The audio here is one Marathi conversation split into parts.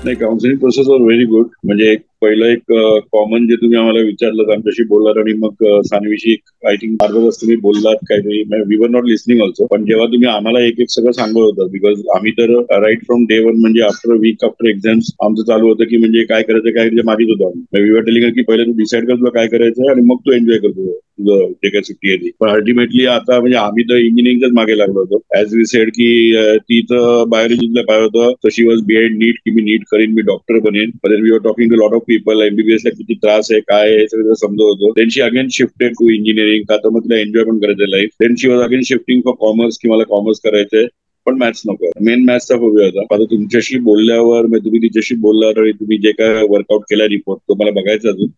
नाही, counselling process was very good. म्हणजे पहिलं एक कॉमन जे तुम्ही आम्हाला विचारलं आमच्याशी बोललात आणि मग सानवीशी आय थिंक अर्धा तास तुम्ही बोललात काहीतरी. We were not listening also. पण जेव्हा तुम्ही आम्हाला एक एक सगळं सांगत होता, बिकॉज आम्ही तर राईट फ्रॉम डे वन म्हणजे आफ्टर वीक आफ्टर एक्झाम्स आमचं चालू होतं की म्हणजे काय करायचं काय मागीच होतो आम्ही. वी वर टेलिंग की पहिले तू डिसाईड कर तुला काय करायचं आणि मग तू एन्जॉय करतो तुझं जे काय सुट्टी आहे ती. पण अल्टिमेटली आता म्हणजे आम्ही तर इंजिनिअरिंगच मागे लागलो होतो. ऍज वी सेड की ती तर बायोलॉजीला पाहिजे होतं, तर शी वॉज बिहाइंड नीट की मी नीट करीन, मी डॉक्टर बनेन. But we are talking to lot of people MBBS ला किती त्रास आहे काय आहे सगळं समजत होतो. Then she again shifted to engineering का तर मग तिला एन्जॉय पण करायचं life. Then she was again shifting for commerce की मला कॉमर्स करायचंय पण मॅथ्स नको. मेन मॅथ्सचा फोबिया होता. आता तुमच्याशी बोलल्यावर तुम्ही तिच्याशी बोललात आणि तुम्ही जे काय वर्कआउट केला रिपोर्ट तो मला बघायचा अजून.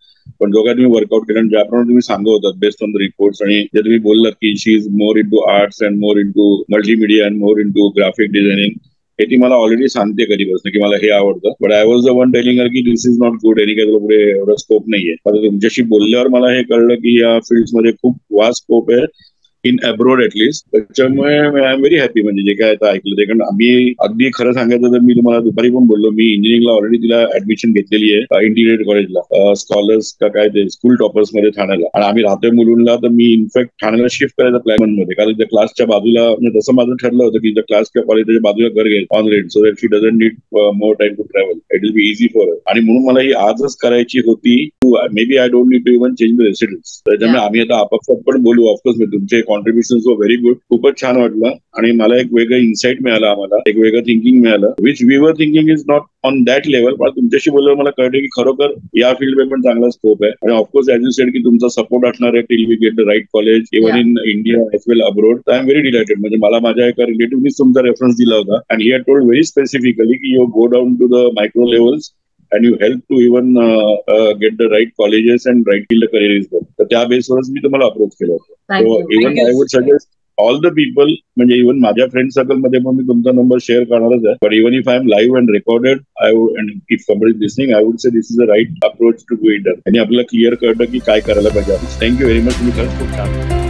पण जो काय तुम्ही वर्कआउट केला ज्याप्रमाणे तुम्ही सांगत होतात बेस्ड ऑन द रिपोर्ट्स आणि जे तुम्ही बोललात की she is more in to arts and more in to multimedia and more in to graphic designing, हे ती मला ऑलरेडी सांगते कधीपासून की मला हे आवडतं. But I was the one telling her की दिस इज नॉट गुड, आणि काही पुढे एवढा स्कोप नाहीये. आता तुमच्याशी बोलल्यावर मला हे कळलं की या फील्डमध्ये खूप वास्ट स्कोप आहे इन अब्रॉड ऍटलीस्ट. त्याच्यामुळे आय एम व्हेरी हॅपी म्हणजे जे काय आता ऐकलं ते. कारण आम्ही अगदी खरं सांगायचं तर मी तुम्हाला दुपारी पण बोललो मी इंजिनिअरिंगला ऑलरेडी तिला ऍडमिशन घेतलेली आहे इंटिग्रेटेड कॉलेजला, स्कॉलर्स का काय ते स्कूल टॉपर्स मध्ये ठाण्याला. आणि आम्ही राहतोय मुलुंडला, तर मी इनफॅक्ट ठाण्याला शिफ्ट करायचा प्लॅन मध्ये, कारण त्या क्लासच्या बाजूला म्हणजे तसं माझं ठरलं होतं की क्लास किंवा कॉलेजच्या बाजूला घर घेईल on rent, so that she doesn't need more time to travel, it will be easy for her. आणि म्हणून मला ही आजच करायची होती. Maybe I don't need to even change the residence. त्याच्यामुळे आम्ही आता आपापसात पण बोलू. ऑफकोर्स तुमचे कॉन्ट्रीब्युशन वर व्हेरी गुड, खूपच छान वाटलं. आणि मला एक वेगळं इन्साइट मिळालं, आम्हाला एक वेगळं थिंकिंग मिळालं, which we were thinking is not on that level. पण तुमच्याशी बोलल्यावर मला कळलं की खरोखर या फील्डमध्ये पण चांगला स्कोप आहे. आणि ऑफकोर्स ऍज यू सेड की तुमचा सपोर्ट असणार आहे till we get the right college even in India as well abroad. I am very delighted. म्हणजे मला माझ्या एका रिलेटिव्हनीच तुमचा रेफरन्स दिला होता आणि he had told very specifically की you go down to the micro levels and you help to even get the right colleges and right field career is well. तर त्या बेसवरच मी तुम्हाला अप्रोच केलं होतं. So even I would suggest all the people, म्हणजे इव्हन माझ्या फ्रेंड सर्कल मध्ये पण मी तुमचा नंबर शेअर करणारच आहे. But even if I am live and recorded and if somebody is listening I would say this is a right approach to do it. आणि आपल्याला क्लिअर कळतं की काय करायला पाहिजे. थँक्यू व्हेरी मच, तुम्ही खरंच खूप छान.